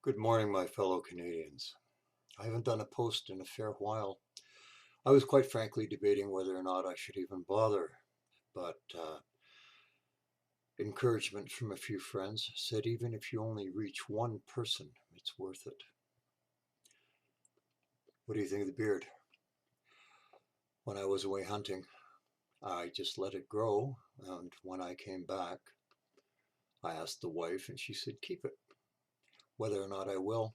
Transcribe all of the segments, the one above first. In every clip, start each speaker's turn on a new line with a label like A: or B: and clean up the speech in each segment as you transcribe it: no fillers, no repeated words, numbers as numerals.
A: Good morning, my fellow Canadians. I haven't done a post in a fair while. I was quite frankly debating whether or not I should even bother, but encouragement from a few friends said even if you only reach one person, it's worth it. What do you think of the beard? When I was away hunting, I just let it grow, and when I came back, I asked the wife, and she said, keep it. Whether or not I will,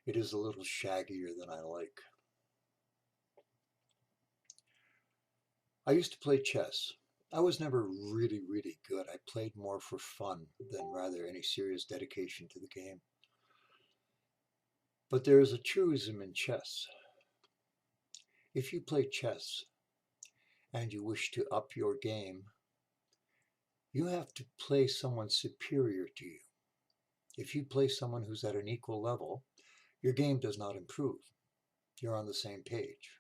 A: it is a little shaggier than I like. I used to play chess. I was never really good. I played more for fun than rather any serious dedication to the game. But there is a truism in chess. If you play chess and you wish to up your game, you have to play someone superior to you. If you play someone who's at an equal level, your game does not improve. You're on the same page.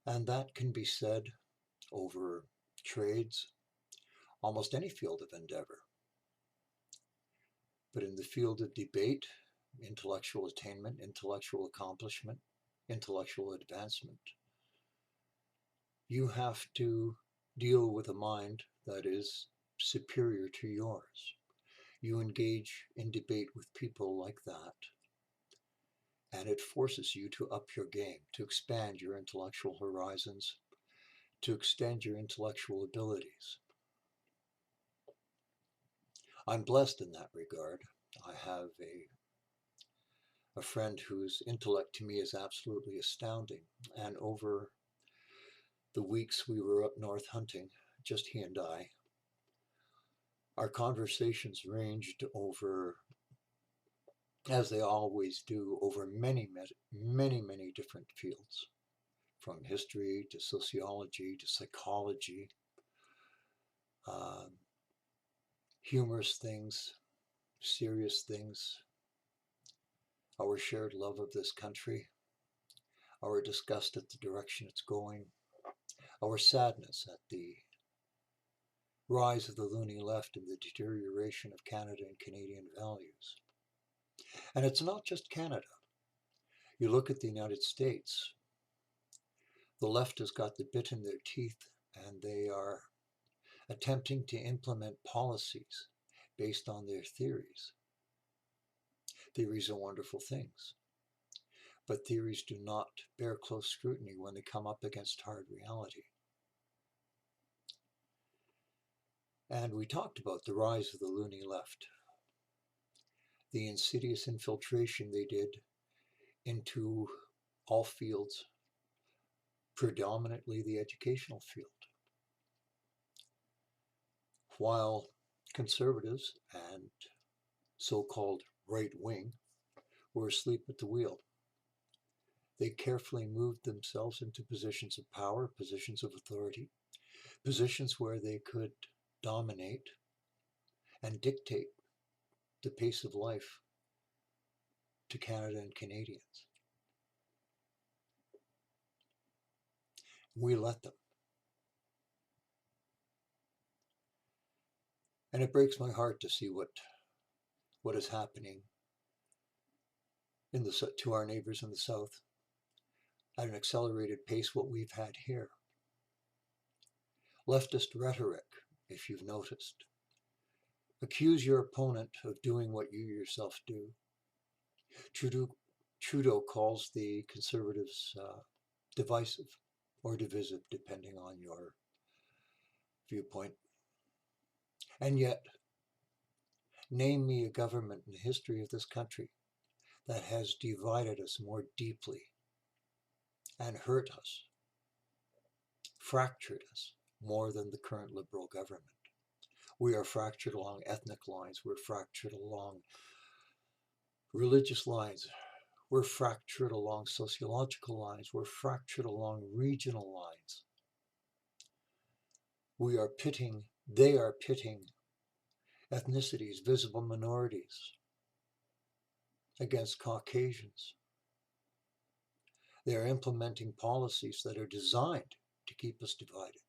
A: And that can be said over trades, almost any field of endeavor. But in the field of debate, intellectual attainment, intellectual accomplishment, intellectual advancement, you have to deal with a mind that is superior to yours. You engage in debate with people like that, and it forces you to up your game, to expand your intellectual horizons, to extend your intellectual abilities. I'm blessed in that regard. I have a friend whose intellect to me is absolutely astounding. And over the weeks we were up north hunting, just he and I, our conversations ranged over, as they always do, over many different fields, from history to sociology to psychology, um, humorous things, serious things, our shared love of this country, our disgust at the direction it's going, our sadness at the rise of the loony left and the deterioration of Canada and Canadian values. And it's not just Canada. You look at the United States, the left has got the bit in their teeth, and they are attempting to implement policies based on their theories. Theories are wonderful things, but theories do not bear close scrutiny when they come up against hard reality. And we talked about the rise of the loony left, the insidious infiltration they did into all fields, predominantly the educational field. While conservatives and so-called right wing were asleep at the wheel, they carefully moved themselves into positions of power, positions of authority, positions where they could dominate and dictate the pace of life to Canada and Canadians. We let them. And it breaks my heart to see what is happening to our neighbors in the South at an accelerated pace, what we've had here. Leftist rhetoric, if you've noticed. Accuse your opponent of doing what you yourself do. Trudeau calls the Conservatives divisive or divisive, depending on your viewpoint. And yet, name me a government in the history of this country that has divided us more deeply and hurt us, fractured us more than the current Liberal government. We are fractured along ethnic lines. We're fractured along religious lines. We're fractured along sociological lines. We're fractured along regional lines. They are pitting ethnicities, visible minorities against Caucasians. They're implementing policies that are designed to keep us divided.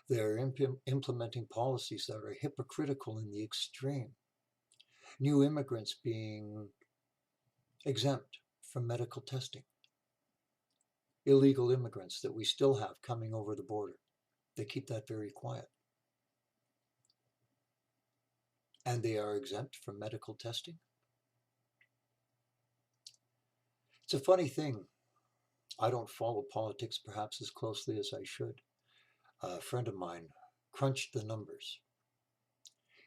A: They're implementing policies that are hypocritical in the extreme. new immigrants being exempt from medical testing, illegal immigrants that we still have coming over the border. They keep that very quiet. And they are exempt from medical testing. It's a funny thing. I don't follow politics perhaps as closely as I should. A friend of mine crunched the numbers.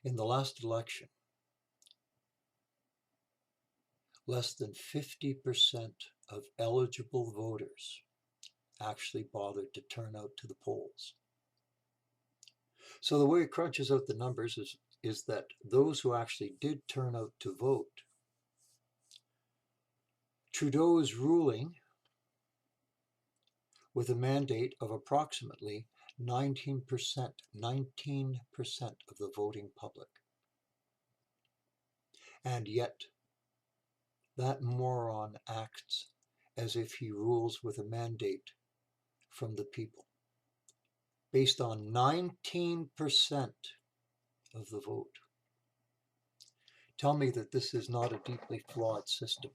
A: In the last election, less than 50% of eligible voters actually bothered to turn out to the polls. So the way it crunches out the numbers is that those who actually did turn out to vote, Trudeau is ruling with a mandate of approximately 19% of the voting public. And yet, that moron acts as if he rules with a mandate from the people, based on 19% of the vote. Tell me that this is not a deeply flawed system.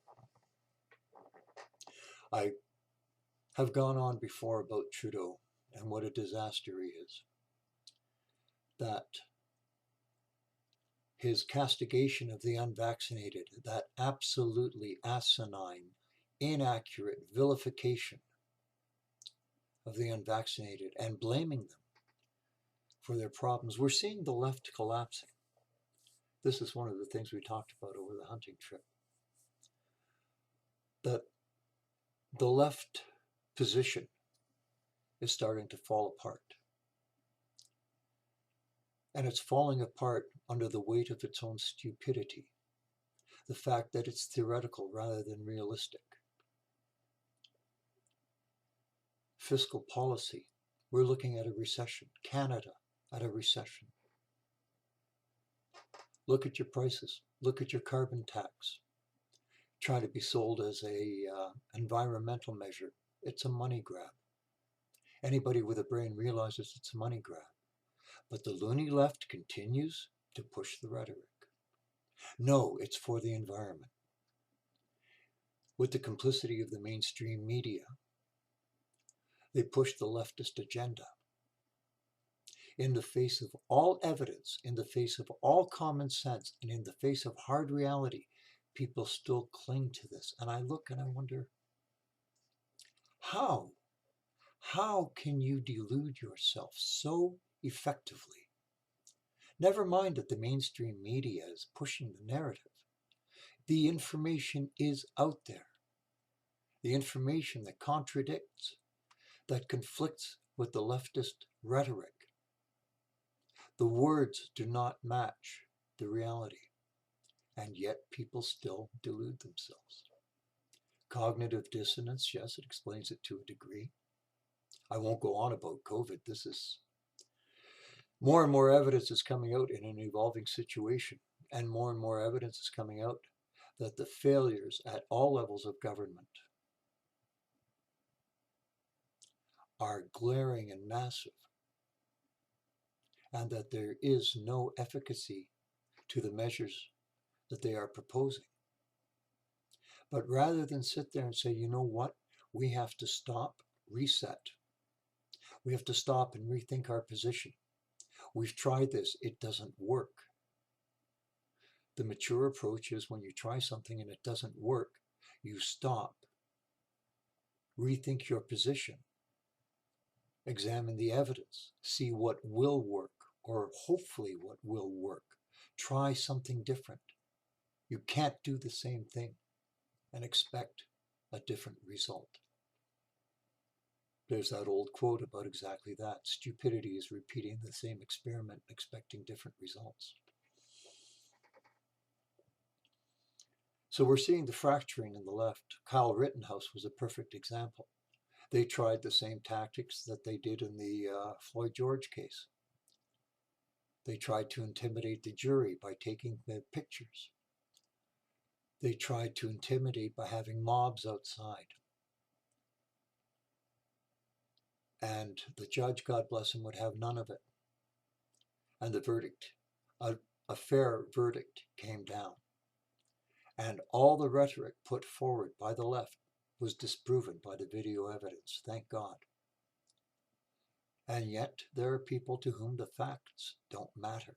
A: I have gone on before about Trudeau and what a disaster he is. That his castigation of the unvaccinated, that absolutely asinine, inaccurate vilification of the unvaccinated and blaming them for their problems. We're seeing the left collapsing. This is one of the things we talked about over the hunting trip. That the left position is starting to fall apart. And it's falling apart under the weight of its own stupidity. The fact that it's theoretical rather than realistic. Fiscal policy. We're looking at a recession. Canada at a recession. Look at your prices. Look at your carbon tax. Try to be sold as a environmental measure. It's a money grab. Anybody with a brain realizes it's a money grab. But the loony left continues to push the rhetoric. No, it's for the environment. With the complicity of the mainstream media, they push the leftist agenda. In the face of all evidence, in the face of all common sense, and in the face of hard reality, people still cling to this. And I look and I wonder, how? How can you delude yourself so effectively? Never mind that the mainstream media is pushing the narrative. The information is out there. The information that contradicts, that conflicts with the leftist rhetoric. The words do not match the reality, and yet people still delude themselves. Cognitive dissonance, yes, it explains it to a degree. I won't go on about COVID. This is more and more evidence is coming out in an evolving situation, and more evidence is coming out that the failures at all levels of government are glaring and massive, and that there is no efficacy to the measures that they are proposing. But rather than sit there and say, you know what, we have to stop, reset. We have to stop and rethink our position. We've tried this, it doesn't work. The mature approach is when you try something and it doesn't work, you stop, rethink your position, examine the evidence, see what will work, or hopefully what will work. Try something different. You can't do the same thing and expect a different result. There's that old quote about exactly that. Stupidity is repeating the same experiment, expecting different results. So we're seeing the fracturing in the left. Kyle Rittenhouse was a perfect example. They tried the same tactics that they did in the Floyd George case. They tried to intimidate the jury by taking their pictures. They tried to intimidate by having mobs outside. And the judge, God bless him, would have none of it. And the verdict, a fair verdict, came down. And all the rhetoric put forward by the left was disproven by the video evidence, thank God. And yet there are people to whom the facts don't matter.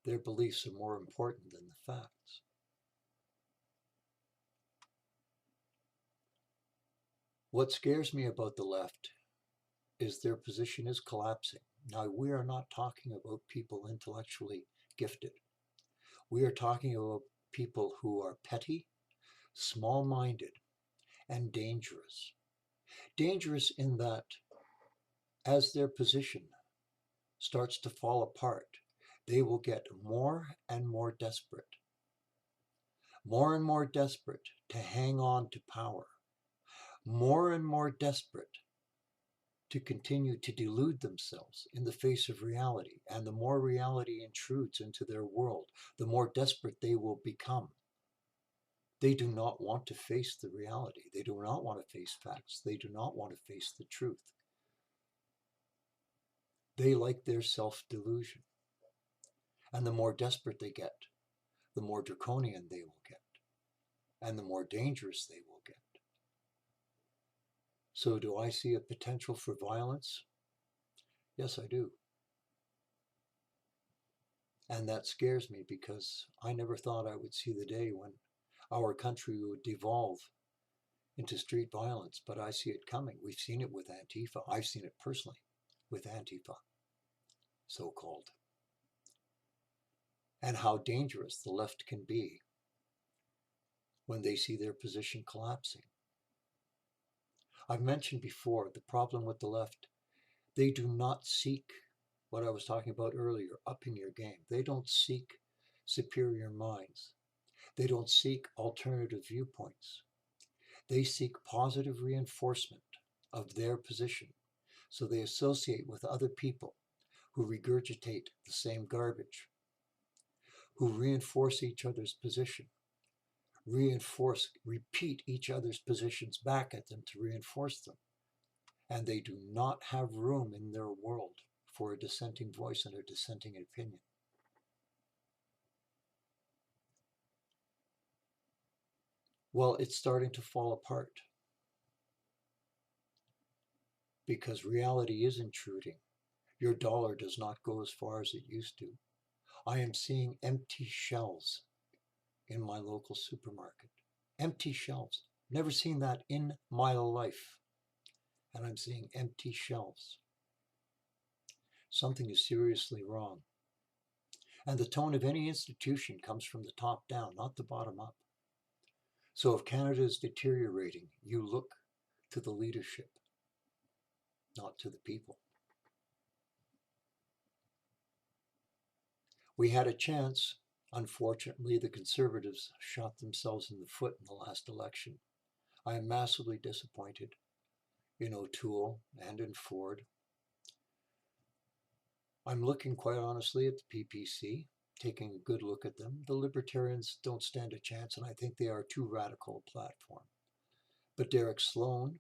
A: Their beliefs are more important than the facts. What scares me about the left is their position is collapsing. Now, we are not talking about people intellectually gifted. We are talking about people who are petty, small-minded, and dangerous. Dangerous in that as their position starts to fall apart, they will get more and more desperate to hang on to power, more and more desperate to continue to delude themselves in the face of reality. And the more reality intrudes into their world, the more desperate they will become. They do not want to face the reality. They do not want to face facts. They do not want to face the truth. They like their self-delusion. And the more desperate they get, the more draconian they will get, and the more dangerous they will get. So do I see a potential for violence? Yes, I do. And that scares me because I never thought I would see the day when our country would devolve into street violence, but I see it coming. We've seen it with Antifa. I've seen it personally with Antifa, so-called. And how dangerous the left can be when they see their position collapsing. I've mentioned before the problem with the left. They do not seek what I was talking about earlier, upping your game. They don't seek superior minds. They don't seek alternative viewpoints. They seek positive reinforcement of their position. So they associate with other people who regurgitate the same garbage, who reinforce each other's position, repeat each other's positions back at them to reinforce them. And they do not have room in their world for a dissenting voice and a dissenting opinion. Well, it's starting to fall apart because reality is intruding. Your dollar does not go as far as it used to. I am seeing empty shelves in my local supermarket. Empty shelves. Never seen that in my life. And I'm seeing empty shelves. Something is seriously wrong. And the tone of any institution comes from the top down, not the bottom up. So if Canada is deteriorating, you look to the leadership, not to the people. We had a chance. Unfortunately, the Conservatives shot themselves in the foot in the last election. I am massively disappointed in O'Toole and in Ford. I'm looking quite honestly at the PPC, taking a good look at them. The Libertarians don't stand a chance, and I think they are too radical a platform. But Derek Sloan,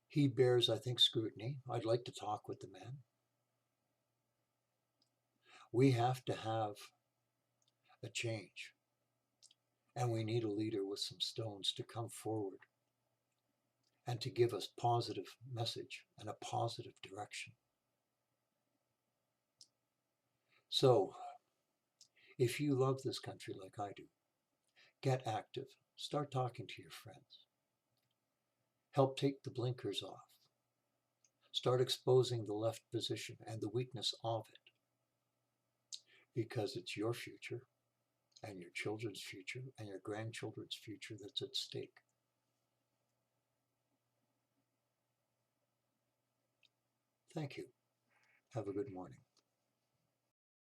A: he bears, I think, scrutiny. I'd like to talk with the man. We have to have a change, and we need a leader with some stones to come forward and to give us positive message and a positive direction. So, if you love this country like I do, get active. Start talking to your friends. Help take the blinkers off. Start exposing the left position and the weakness of it. Because it's your future and your children's future and your grandchildren's future that's at stake. Thank you. Have a good morning.